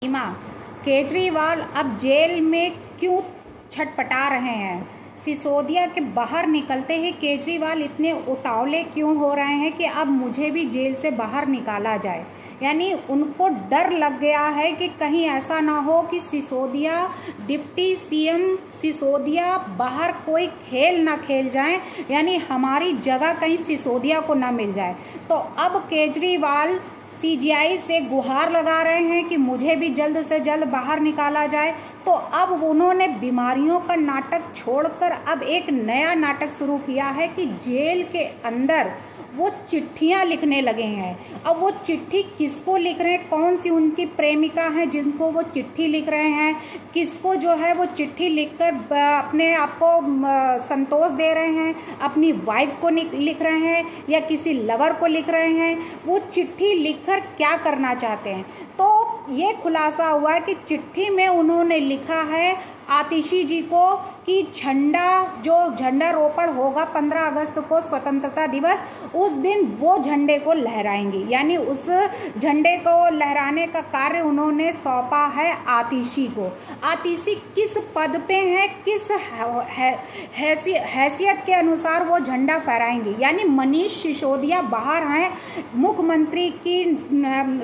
सीमा, केजरीवाल अब जेल में क्यों छटपटा रहे हैं? सिसोदिया के बाहर निकलते ही केजरीवाल इतने उतावले क्यों हो रहे हैं कि अब मुझे भी जेल से बाहर निकाला जाए? यानी उनको डर लग गया है कि कहीं ऐसा ना हो कि सिसोदिया, डिप्टी सीएम सिसोदिया बाहर कोई खेल ना खेल जाए, यानी हमारी जगह कहीं सिसोदिया को ना मिल जाए। तो अब केजरीवाल सीजीआई से गुहार लगा रहे हैं कि मुझे भी जल्द से जल्द बाहर निकाला जाए। तो अब उन्होंने बीमारियों का नाटक छोड़कर अब एक नया नाटक शुरू किया है कि जेल के अंदर वो चिट्ठियां लिखने लगे हैं। अब वो चिट्ठी किसको लिख रहे हैं? कौन सी उनकी प्रेमिका है जिनको वो चिट्ठी लिख रहे हैं? किसको जो है वो चिट्ठी लिखकर अपने आप को संतोष दे रहे हैं? अपनी वाइफ को लिख रहे हैं या किसी लवर को लिख रहे हैं? वो चिट्ठी लिखकर क्या करना चाहते हैं? तो ये खुलासा हुआ है कि चिट्ठी में उन्होंने लिखा है आतिशी जी को कि झंडारोपण होगा 15 अगस्त को स्वतंत्रता दिवस, उस दिन वो झंडे को लहराएंगी। यानी उस झंडे को लहराने का कार्य उन्होंने सौंपा है आतिशी को। आतिशी किस पद पे है, किस हैसियत के अनुसार वो झंडा फहराएंगी? यानी मनीष सिसोदिया बाहर हैं, मुख्यमंत्री की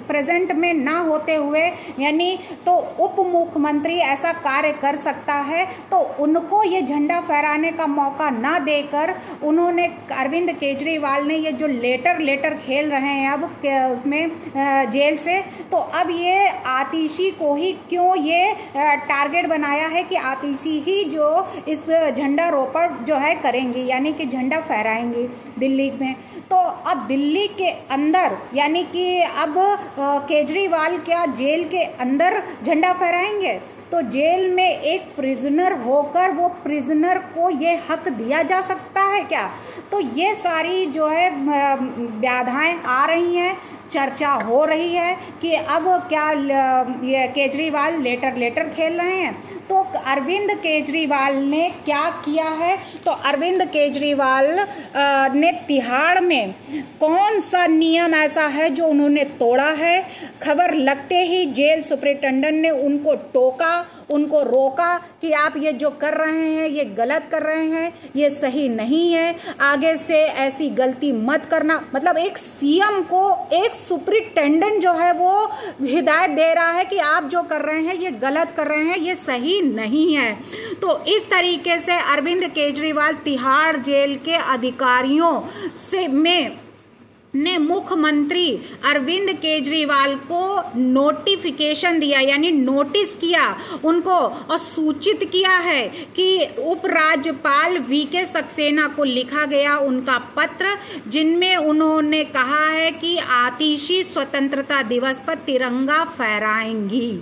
प्रेजेंट में ना होते हुए, यानी तो उप मुख्यमंत्री ऐसा कार्य कर सकता है, तो उनको ये झंडा फहराने का मौका ना देकर उन्होंने अरविंद केजरीवाल ने ये जो लेटर खेल रहे हैं अब उसमें जेल से, तो अब ये आतिशी को ही क्यों ये टारगेट बनाया है कि आतिशी ही जो इस झंडारोपण जो है करेंगी, यानी कि झंडा फहराएंगी दिल्ली में। तो अब दिल्ली के अंदर यानी कि अब केजरीवाल क्या जेल के अंदर झंडा फहराएंगे? तो जेल में एक प्रिजनर होकर वो प्रिजनर को ये हक दिया जा सकता है क्या? तो ये सारी जो है बाधाएं आ रही हैं, चर्चा हो रही है कि अब क्या ये केजरीवाल लेटर खेल रहे हैं। तो अरविंद केजरीवाल ने क्या किया है? तो अरविंद केजरीवाल ने तिहाड़ में कौन सा नियम ऐसा है जो उन्होंने तोड़ा है? खबर लगते ही जेल सुपरिटेंडेंट ने उनको टोका, उनको रोका कि आप ये जो कर रहे हैं ये गलत कर रहे हैं, ये सही नहीं है, आगे से ऐसी गलती मत करना। मतलब एक सीएम को एक सुपरिटेंडेंट जो है वो हिदायत दे रहा है कि आप जो कर रहे हैं ये गलत कर रहे हैं, ये सही नहीं है। तो इस तरीके से अरविंद केजरीवाल तिहाड़ जेल के अधिकारियों से ने मुख्यमंत्री अरविंद केजरीवाल को नोटिफिकेशन दिया, यानी नोटिस किया उनको और सूचित किया है कि उपराज्यपाल वीके सक्सेना को लिखा गया उनका पत्र, जिनमें उन्होंने कहा है कि आतिशी स्वतंत्रता दिवस पर तिरंगा फहराएंगी।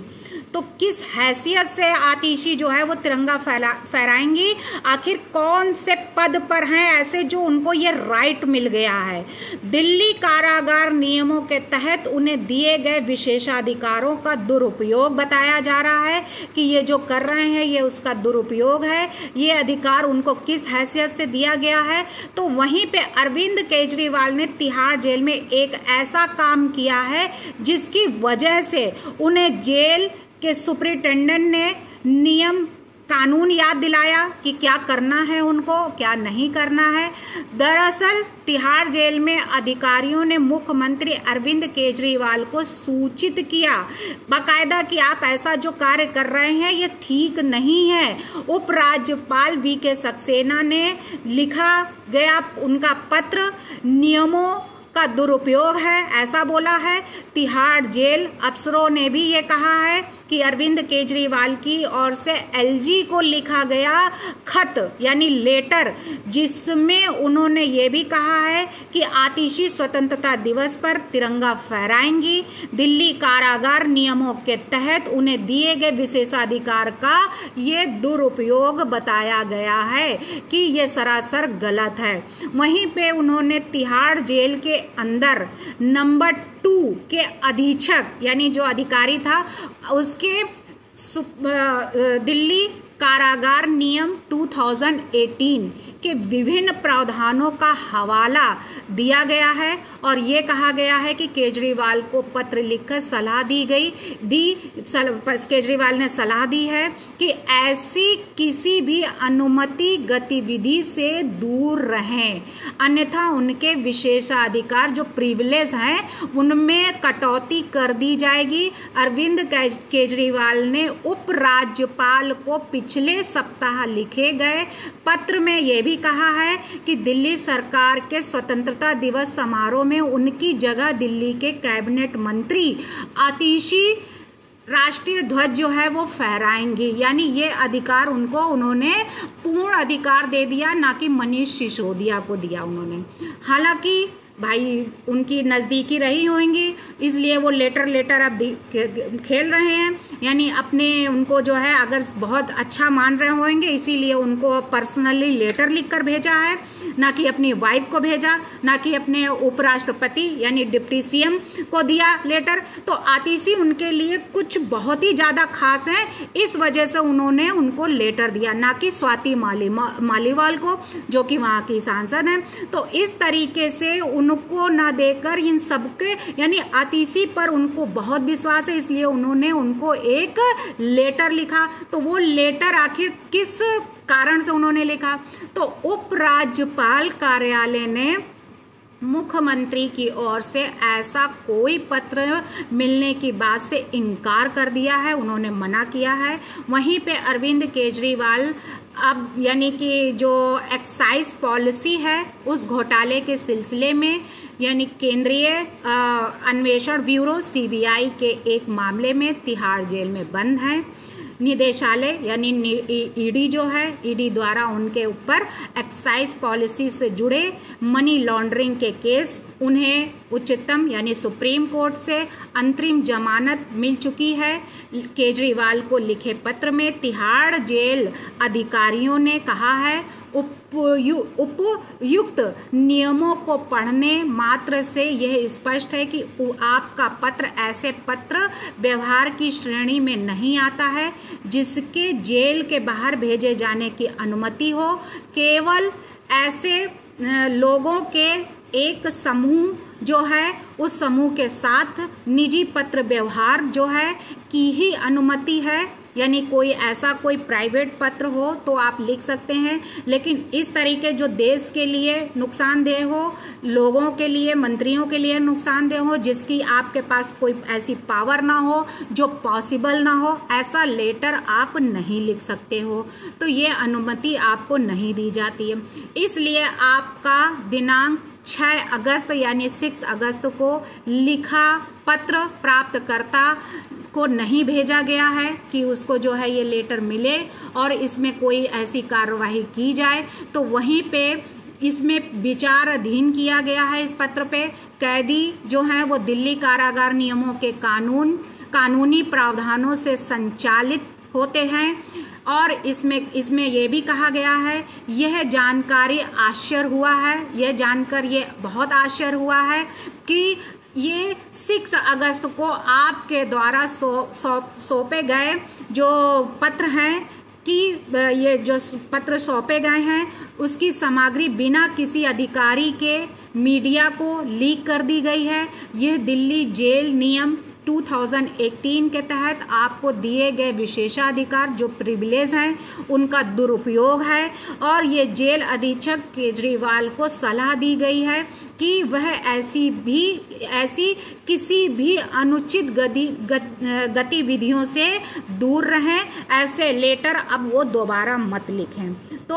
तो किस हैसियत से आतिशी जो है वो तिरंगा फहराएंगी? आखिर कौन से पद पर हैं ऐसे जो उनको ये राइट मिल गया है? दिल्ली कारागार नियमों के तहत उन्हें दिए गए विशेषाधिकारों का दुरुपयोग बताया जा रहा है कि ये जो कर रहे हैं ये उसका दुरुपयोग है। ये अधिकार उनको किस हैसियत से दिया गया है? तो वहीं पे अरविंद केजरीवाल ने तिहाड़ जेल में एक ऐसा काम किया है जिसकी वजह से उन्हें जेल के सुपरिटेंडेंट ने नियम कानून याद दिलाया कि क्या करना है उनको, क्या नहीं करना है। दरअसल तिहाड़ जेल में अधिकारियों ने मुख्यमंत्री अरविंद केजरीवाल को सूचित किया बाकायदा कि आप ऐसा जो कार्य कर रहे हैं ये ठीक नहीं है। उपराज्यपाल वीके सक्सेना ने लिखा गया उनका पत्र नियमों का दुरुपयोग है, ऐसा बोला है। तिहाड़ जेल अफसरों ने भी ये कहा है कि अरविंद केजरीवाल की ओर से एलजी को लिखा गया खत यानी लेटर, जिसमें उन्होंने ये भी कहा है कि आतिशी स्वतंत्रता दिवस पर तिरंगा फहराएंगी। दिल्ली कारागार नियमों के तहत उन्हें दिए गए विशेषाधिकार का ये दुरुपयोग बताया गया है कि ये सरासर गलत है। वहीं पे उन्होंने तिहाड़ जेल के अंदर नंबर 2 के अधीक्षक यानी जो अधिकारी था उसके दिल्ली कारागार नियम 2018 के विभिन्न प्रावधानों का हवाला दिया गया है और ये कहा गया है कि केजरीवाल को पत्र लिखकर सलाह केजरीवाल ने सलाह दी है कि ऐसी किसी भी अनुमति गतिविधि से दूर रहें, अन्यथा उनके विशेषाधिकार जो प्रिविलेज हैं उनमें कटौती कर दी जाएगी। अरविंद केजरीवाल ने उपराज्यपाल को पिछले सप्ताह लिखे गए पत्र में यह भी कहा है कि दिल्ली सरकार के स्वतंत्रता दिवस समारोह में उनकी जगह दिल्ली के कैबिनेट मंत्री आतिशी राष्ट्रीय ध्वज जो है वो फहराएंगे। यानी ये अधिकार उन्होंने पूर्ण अधिकार दे दिया, ना कि मनीष सिसोदिया को दिया उन्होंने। हालांकि भाई उनकी नज़दीकी रही होंगी, इसलिए वो लेटर अब खेल रहे हैं, यानी अपने उनको जो है अगर बहुत अच्छा मान रहे होंगे इसीलिए उनको पर्सनली लेटर लिखकर भेजा है, ना कि अपनी वाइफ को भेजा, ना कि अपने उपराष्ट्रपति यानी डिप्टी सीएम को दिया लेटर। तो आतिशी उनके लिए कुछ बहुत ही ज़्यादा खास है, इस वजह से उन्होंने उनको लेटर दिया, ना कि स्वाति मालीवाल को जो कि वहाँ की सांसद हैं। तो इस तरीके से उनको ना देकर इन सबके यानी आतिशी पर उनको बहुत विश्वास है, इसलिए उन्होंने उनको एक लेटर लिखा। तो वो लेटर आखिर किस कारण से उन्होंने लिखा, तो उपराज्यपाल कार्यालय ने मुख्यमंत्री की ओर से ऐसा कोई पत्र मिलने की बात से इनकार कर दिया है, उन्होंने मना किया है। वहीं पे अरविंद केजरीवाल अब यानी कि जो एक्साइज पॉलिसी है उस घोटाले के सिलसिले में यानी केंद्रीय अन्वेषण ब्यूरो सीबीआई के एक मामले में तिहाड़ जेल में बंद है। निदेशालय यानी ईडी जो है, ईडी द्वारा उनके ऊपर एक्साइज पॉलिसी से जुड़े मनी लॉन्ड्रिंग के केस उन्हें उच्चतम यानी सुप्रीम कोर्ट से अंतरिम जमानत मिल चुकी है। केजरीवाल को लिखे पत्र में तिहाड़ जेल अधिकारियों ने कहा है उपयुक्त नियमों को पढ़ने मात्र से यह स्पष्ट है कि आपका पत्र ऐसे पत्र व्यवहार की श्रेणी में नहीं आता है जिसके जेल के बाहर भेजे जाने की अनुमति हो। केवल ऐसे लोगों के एक समूह जो है उस समूह के साथ निजी पत्र व्यवहार जो है की ही अनुमति है, यानी कोई प्राइवेट पत्र हो तो आप लिख सकते हैं, लेकिन इस तरीके जो देश के लिए नुकसानदेह हो, लोगों के लिए, मंत्रियों के लिए नुकसानदेह हो, जिसकी आपके पास कोई ऐसी पावर ना हो, जो पॉसिबल ना हो, ऐसा लेटर आप नहीं लिख सकते हो। तो ये अनुमति आपको नहीं दी जाती है। इसलिए आपका दिनांक 6 अगस्त यानी 6 अगस्त को लिखा पत्र प्राप्तकर्ता को नहीं भेजा गया है कि उसको जो है ये लेटर मिले और इसमें कोई ऐसी कार्रवाई की जाए। तो वहीं पे इसमें विचार अधीन किया गया है इस पत्र पे। कैदी जो हैं वो दिल्ली कारागार नियमों के कानूनी प्रावधानों से संचालित होते हैं और इसमें यह भी कहा गया है, यह जानकारी आश्चर्य हुआ है, यह जानकर ये बहुत आश्चर्य हुआ है कि ये 6 अगस्त को आपके द्वारा सौंपे गए जो पत्र हैं कि ये जो पत्र सौंपे गए हैं उसकी सामग्री बिना किसी अधिकारी के मीडिया को लीक कर दी गई है। यह दिल्ली जेल नियम 2018 के तहत आपको दिए गए विशेषाधिकार जो प्रिविलेज हैं उनका दुरुपयोग है और ये जेल अधीक्षक केजरीवाल को सलाह दी गई है कि वह ऐसी किसी भी अनुचित गतिविधियों से दूर रहें। ऐसे लेटर अब वो दोबारा मत लिखें। तो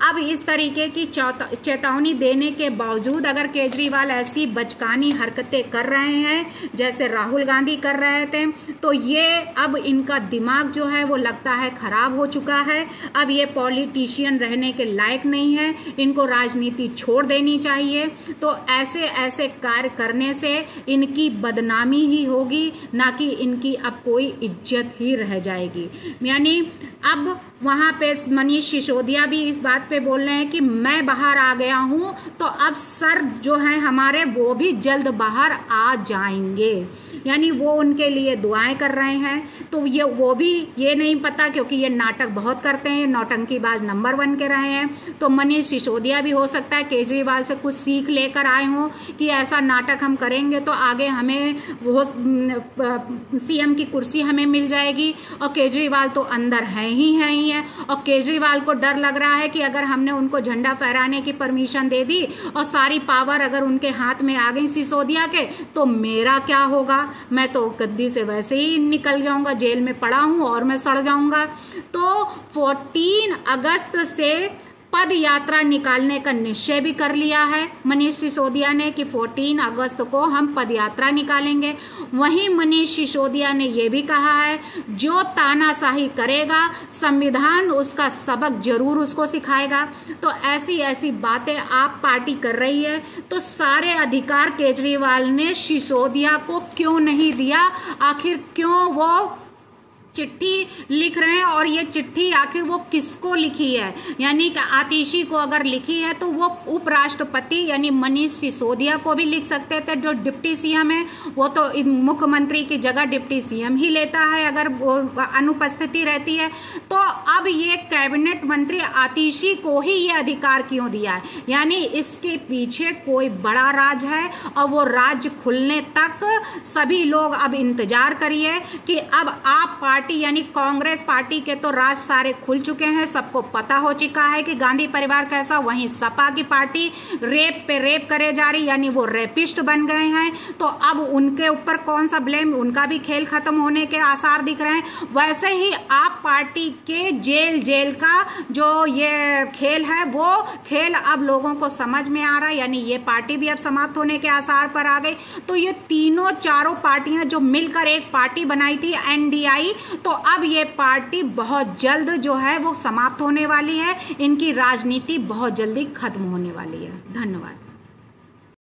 अब इस तरीके की चेतावनी देने के बावजूद अगर केजरीवाल ऐसी बचकानी हरकतें कर रहे हैं जैसे राहुल गांधी कर रहे थे, तो ये अब इनका दिमाग जो है वो लगता है खराब हो चुका है। अब ये पॉलिटिशियन रहने के लायक नहीं है, इनको राजनीति छोड़ देनी चाहिए। तो ऐसे कार्य करने से इनकी बदनामी ही होगी, ना कि इनकी अब कोई इज्जत ही रह जाएगी। यानी अब वहाँ पे मनीष सिसोदिया भी इस बात पे बोल रहे हैं कि मैं बाहर आ गया हूँ, तो अब सर जो हैं हमारे वो भी जल्द बाहर आ जाएंगे। यानी वो उनके लिए दुआएं कर रहे हैं। तो ये वो भी ये नहीं पता, क्योंकि ये नाटक बहुत करते हैं, नौटंकीबाज नंबर 1 के रहे हैं। तो मनीष सिसोदिया भी हो सकता है केजरीवाल से कुछ सीख लेकर आए हों कि ऐसा नाटक हम करेंगे तो आगे हमें वो सीएम की कुर्सी हमें मिल जाएगी। और केजरीवाल तो अंदर है ही है। और केजरीवाल को डर लग रहा है कि अगर हमने उनको झंडा फहराने की परमिशन दे दी और सारी पावर अगर उनके हाथ में आ गई सिसोदिया के, तो मेरा क्या होगा, मैं तो गद्दी से वैसे ही निकल जाऊंगा, जेल में पड़ा हूं और मैं सड़ जाऊंगा। तो 14 अगस्त से पद यात्रा निकालने का निश्चय भी कर लिया है मनीष सिसोदिया ने कि 14 अगस्त को हम पद यात्रा निकालेंगे। वहीं मनीष सिसोदिया ने यह भी कहा है जो तानाशाही करेगा संविधान उसका सबक जरूर उसको सिखाएगा। तो ऐसी ऐसी बातें आप पार्टी कर रही है, तो सारे अधिकार केजरीवाल ने सिसोदिया को क्यों नहीं दिया? आखिर क्यों वो चिट्ठी लिख रहे हैं? और ये चिट्ठी आखिर वो किसको लिखी है? यानी कि आतिशी को अगर लिखी है तो वो उपराष्ट्रपति यानी मनीष सिसोदिया को भी लिख सकते थे। जो डिप्टी सीएम है वो तो मुख्यमंत्री की जगह डिप्टी सीएम ही लेता है अगर अनुपस्थिति रहती है। तो अब ये कैबिनेट मंत्री आतिशी को ही ये अधिकार क्यों दिया है? यानी इसके पीछे कोई बड़ा राज है, और वो राज खुलने तक सभी लोग अब इंतजार करिए कि अब आप पार्टी यानी कांग्रेस पार्टी के तो राज सारे खुल चुके हैं। सबको पता हो चुका है कि गांधी परिवार कैसा, वहीं सपा की पार्टी रेप पे रेप करे जा रही, यानी वो रेपिस्ट बन गए हैं। तो अब उनके ऊपर कौन सा ब्लेम, उनका भी खेल खत्म होने के आसार दिख रहे हैं। वैसे ही आप पार्टी के जेल का जो ये खेल है वो खेल अब लोगों को समझ में आ रहा है, यानी ये पार्टी भी अब समाप्त होने के आसार पर आ गई। तो ये तीनों चारों पार्टियां जो मिलकर एक पार्टी बनाई थी एनडीआई, तो अब ये पार्टी बहुत जल्द जो है वो समाप्त होने वाली है। इनकी राजनीति बहुत जल्दी खत्म होने वाली है। धन्यवाद।